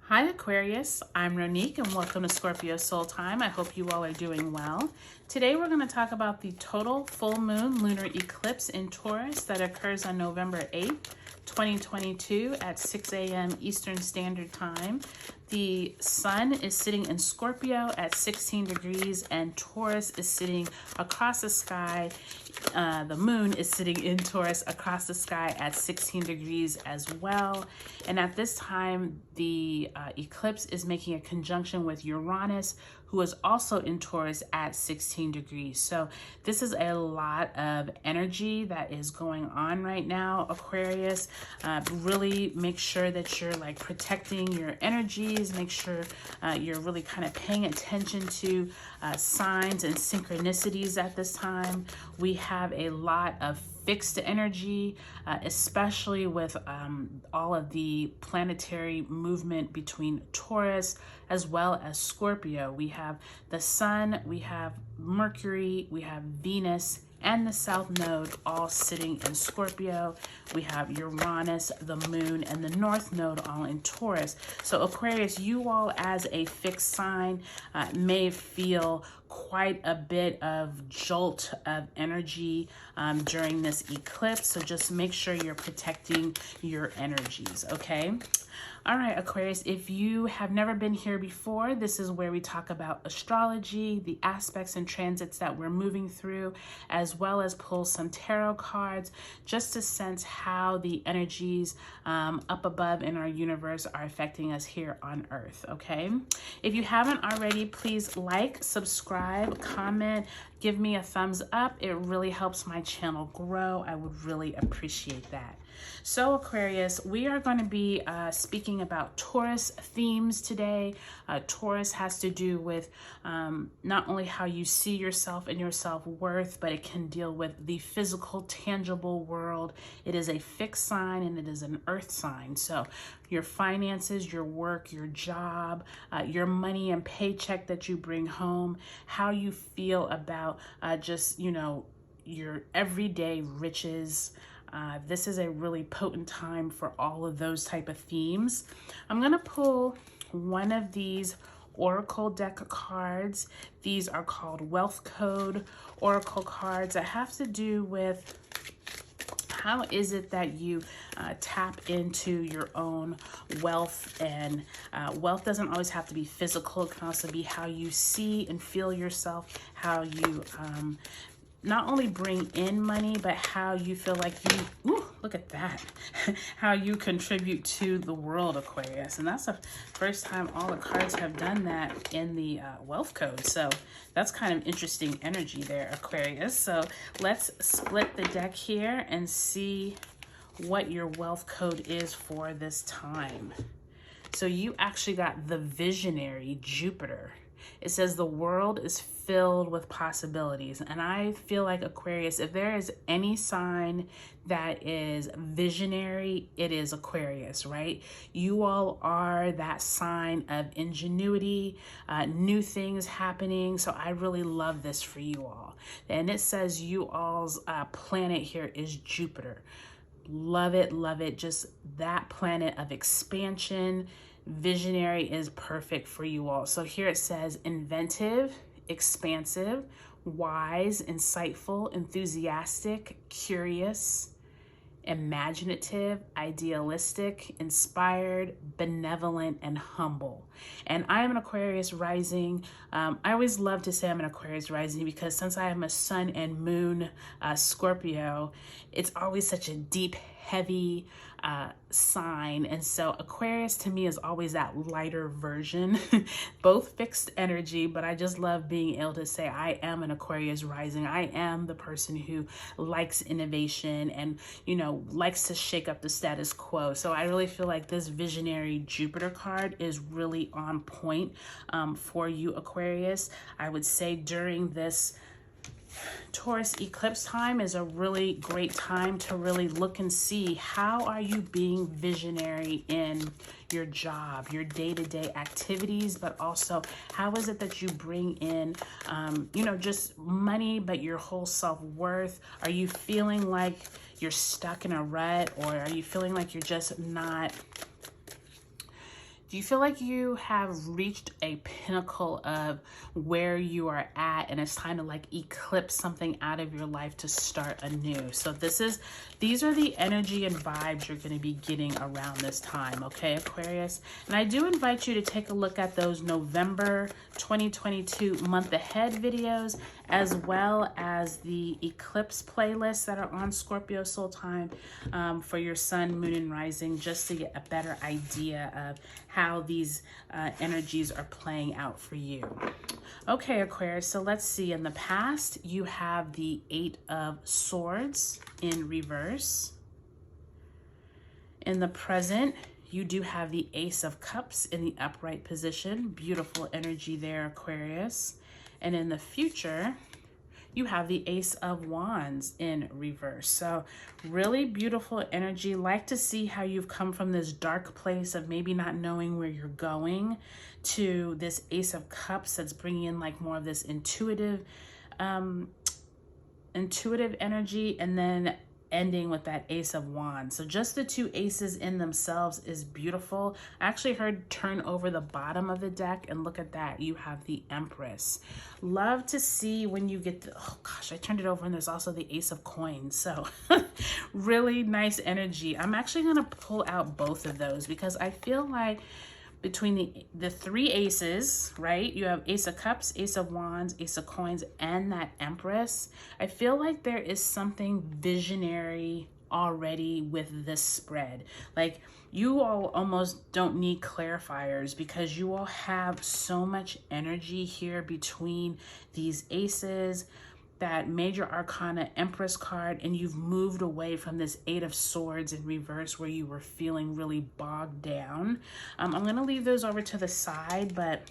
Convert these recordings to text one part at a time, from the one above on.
Hi Aquarius, I'm Ronique and welcome to Scorpio Soul Time. I hope you all are doing well. Today we're going to talk about the total full moon lunar eclipse in Taurus that occurs on November 8th, 2022 at 6 a.m. Eastern Standard Time. The sun is sitting in Scorpio at 16 degrees and Taurus is sitting across the sky. The moon is sitting in Taurus across the sky at 16 degrees as well. And at this time, the eclipse is making a conjunction with Uranus, who is also in Taurus at 16 degrees. So this is a lot of energy that is going on right now, Aquarius. Really make sure that you're like protecting your energies. Make sure you're really kind of paying attention to signs and synchronicities at this time. We have a lot of fixed energy, especially with all of the planetary movement between Taurus as well as Scorpio. We have the sun, we have Mercury, we have Venus, and the South Node all sitting in Scorpio. We have Uranus, the Moon, and the North Node all in Taurus. So Aquarius, you all as a fixed sign may feel quite a bit of jolt of energy during this eclipse. So just make sure you're protecting your energies, okay? All right, Aquarius, if you have never been here before, this is where we talk about astrology, the aspects and transits that we're moving through, as well as pull some tarot cards just to sense how the energies up above in our universe are affecting us here on Earth, okay? If you haven't already, please like, subscribe, comment, give me a thumbs up. It really helps my channel grow. I would really appreciate that. So Aquarius, we are going to be speaking about Taurus themes today. Taurus has to do with not only how you see yourself and your self-worth, but it can deal with the physical, tangible world. It is a fixed sign and it is an earth sign. So your finances, your work, your job, your money and paycheck that you bring home, how you feel about just, you know, your everyday riches. This is a really potent time for all of those type of themes. I'm going to pull one of these Oracle deck of cards. These are called Wealth Code Oracle cards that have to do with how is it that you tap into your own wealth. And wealth doesn't always have to be physical. It can also be how you see and feel yourself, how you not only bring in money, but how you feel like you, ooh, look at that, how you contribute to the world, Aquarius. And that's the first time all the cards have done that in the wealth code. So that's kind of interesting energy there, Aquarius. So let's split the deck here and see what your wealth code is for this time. So you actually got the visionary Jupiter. It says the world is filled with possibilities. And I feel like Aquarius, if there is any sign that is visionary, it is Aquarius, right? You all are that sign of ingenuity, new things happening. So I really love this for you all. And it says you all's planet here is Jupiter. Love it, love it. Just that planet of expansion. Visionary is perfect for you all. So here it says inventive, expansive, wise, insightful, enthusiastic, curious, imaginative, idealistic, inspired, benevolent, and humble. And I am an Aquarius rising. I always love to say I'm an Aquarius rising because since I am a sun and moon Scorpio, it's always such a deep, heavy sign. And so Aquarius to me is always that lighter version, both fixed energy, but I just love being able to say I am an Aquarius rising. I am the person who likes innovation and, you know, likes to shake up the status quo. So I really feel like this visionary Jupiter card is really on point for you, Aquarius. I would say during this Taurus eclipse time is a really great time to really look and see how are you being visionary in your job, your day-to-day activities, but also how is it that you bring in, you know, just money, but your whole self-worth? Are you feeling like you're stuck in a rut, or are you feeling like you're just not Do you feel like you have reached a pinnacle of where you are at and it's time to like eclipse something out of your life to start anew? So these are the energy and vibes you're going to be getting around this time, okay, Aquarius? And I do invite you to take a look at those November 2022 month ahead videos, as well as the eclipse playlists that are on Scorpio Soul Time for your sun, moon, and rising, just to get a better idea of how these energies are playing out for you. Okay, Aquarius, so let's see. In the past, you have the 8 of Swords in reverse. In the present, you do have the Ace of Cups in the upright position. Beautiful energy there, Aquarius. And in the future, you have the Ace of Wands in reverse. So really beautiful energy. Like to see how you've come from this dark place of maybe not knowing where you're going to this Ace of Cups that's bringing in like more of this intuitive energy, and then ending with that Ace of Wands. So just the 2 aces in themselves is beautiful. I actually heard turn over the bottom of the deck and look at that. You have the Empress. Love to see when you get the, oh gosh, I turned it over and there's also the Ace of Coins. So really nice energy. I'm actually going to pull out both of those because I feel like between the 3 aces, right? You have Ace of Cups, Ace of Wands, Ace of Coins, and that Empress. I feel like there is something visionary already with this spread. Like you all almost don't need clarifiers because you all have so much energy here between these aces, that major arcana Empress card, and you've moved away from this 8 of Swords in reverse where you were feeling really bogged down. I'm going to leave those over to the side, but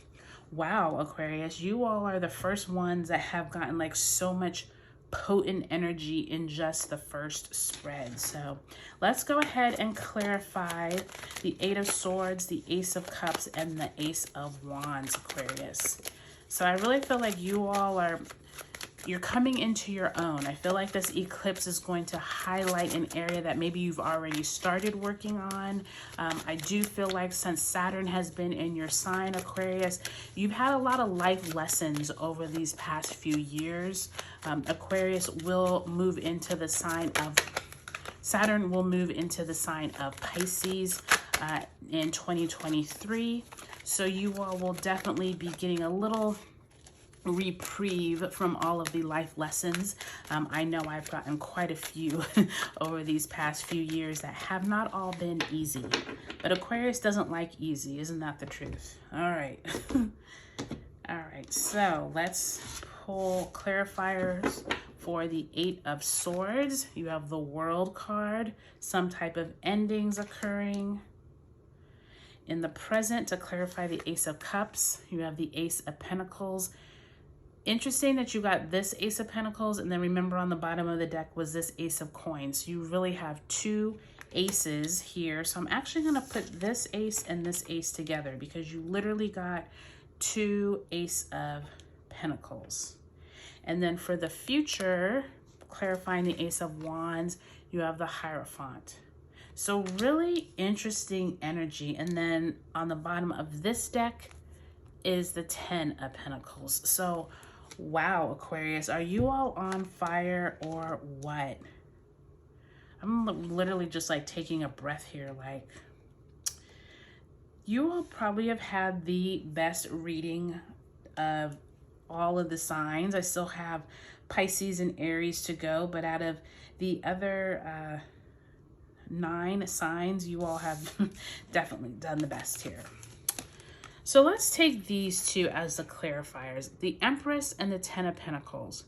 wow, Aquarius, you all are the first ones that have gotten like so much potent energy in just the first spread. So let's go ahead and clarify the 8 of Swords, the Ace of Cups, and the Ace of Wands, Aquarius. So I really feel like you all you're coming into your own. I feel like this eclipse is going to highlight an area that maybe you've already started working on. I do feel like since Saturn has been in your sign, Aquarius, you've had a lot of life lessons over these past few years. Aquarius will move into the sign of, Saturn will move into the sign of Pisces in 2023. So you all will definitely be getting a little reprieve from all of the life lessons. I know I've gotten quite a few over these past few years that have not all been easy, but Aquarius doesn't like easy. Isn't that the truth? All right. All right, so let's pull clarifiers for the 8 of Swords. You have the World card, some type of endings occurring. In the present, to clarify the Ace of Cups, you have the Ace of Pentacles. Interesting that you got this Ace of Pentacles, and then remember on the bottom of the deck was this Ace of Coins. So you really have 2 aces here. So I'm actually going to put this ace and this ace together because you literally got 2 Ace of Pentacles. And then for the future, clarifying the Ace of Wands, you have the Hierophant. So really interesting energy. And then on the bottom of this deck is the 10 of Pentacles. So wow, Aquarius, are you all on fire or what? I'm literally just like taking a breath here. Like, you all probably have had the best reading of all of the signs. I still have Pisces and Aries to go, but out of the other 9 signs, you all have definitely done the best here. So let's take these 2 as the clarifiers, the Empress and the 10 of Pentacles.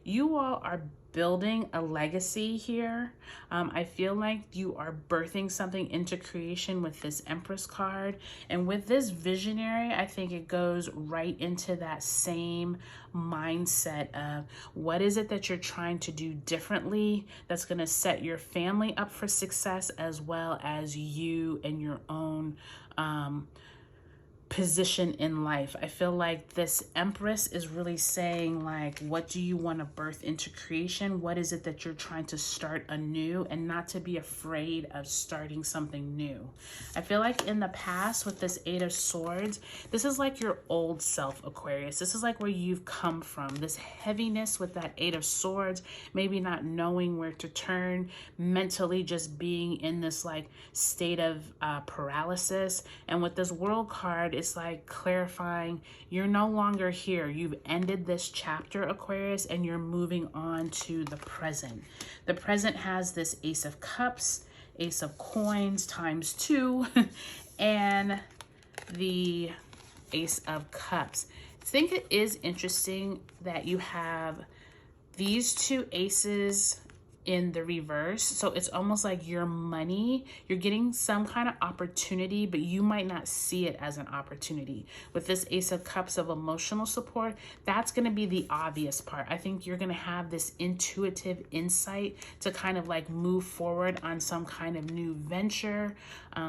You all are building a legacy here. I feel like you are birthing something into creation with this Empress card. And with this visionary, I think it goes right into that same mindset of what is it that you're trying to do differently that's going to set your family up for success, as well as you and your own position in life. I feel like this Empress is really saying, like, what do you want to birth into creation? What is it that you're trying to start anew, and not to be afraid of starting something new. I feel like in the past with this Eight of Swords, this is like your old self, Aquarius. This is like where you've come from. This heaviness with that Eight of Swords, maybe not knowing where to turn, mentally just being in this like state of paralysis. And with this World card, it's like clarifying you're no longer here. You've ended this chapter, Aquarius, and you're moving on to the present. The present has this Ace of Cups, Ace of Coins times 2, and the Ace of Cups. I think it is interesting that you have these two aces in the reverse. So it's almost like your money, you're getting some kind of opportunity, but you might not see it as an opportunity. With this Ace of Cups of emotional support, that's going to be the obvious part. I think you're going to have this intuitive insight to kind of like move forward on some kind of new venture.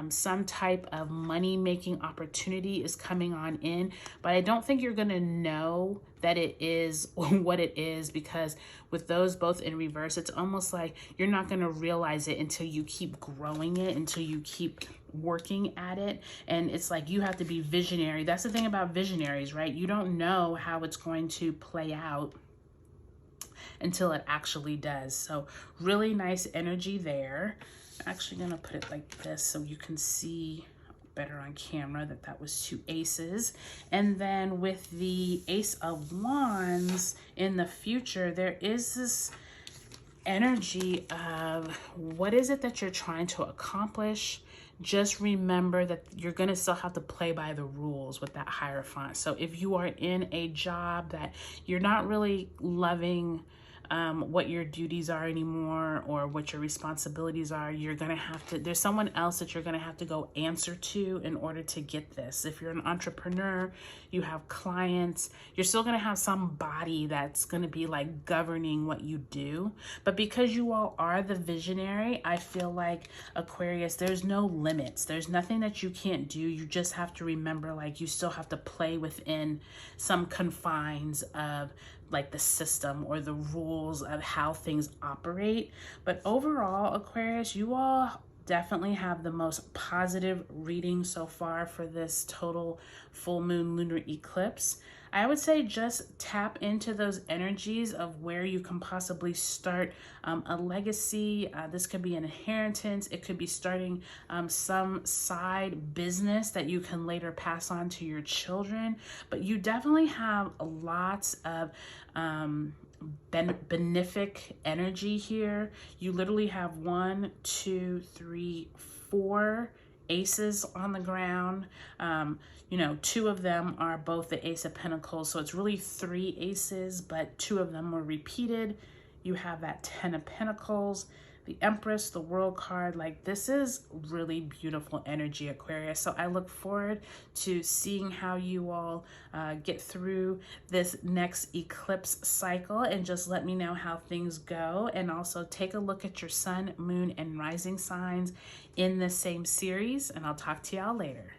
Some type of money-making opportunity is coming on in, but I don't think you're going to know that it is what it is, because with those both in reverse, it's almost like you're not going to realize it until you keep growing it, until you keep working at it. And it's like you have to be visionary. That's the thing about visionaries, right? You don't know how it's going to play out until it actually does. So really nice energy there. I'm actually going to put it like this so you can see better on camera that was two aces. And then with the Ace of Wands in the future, there is this energy of what is it that you're trying to accomplish. Just remember that you're going to still have to play by the rules with that Hierophant. So if you are in a job that you're not really loving what your duties are anymore, or what your responsibilities are, you're gonna have to, there's someone else that you're gonna have to go answer to in order to get this. If you're an entrepreneur, you have clients, you're still gonna have somebody that's gonna be like governing what you do. But because you all are the visionary, I feel like, Aquarius, there's no limits. There's nothing that you can't do. You just have to remember, like, you still have to play within some confines of like the system or the rules of how things operate. But overall, Aquarius, you all definitely have the most positive reading so far for this total full moon lunar eclipse. I would say just tap into those energies of where you can possibly start a legacy. This could be an inheritance. It could be starting some side business that you can later pass on to your children. But you definitely have lots of benefic energy here. You literally have 1, 2, 3, 4 aces on the ground. You know, 2 of them are both the Ace of Pentacles, so it's really 3 aces, but 2 of them were repeated. You have that 10 of Pentacles, the Empress, the World card. Like, this is really beautiful energy, Aquarius. So I look forward to seeing how you all get through this next eclipse cycle, and just let me know how things go. And also take a look at your sun, moon, and rising signs in the same series, and I'll talk to y'all later.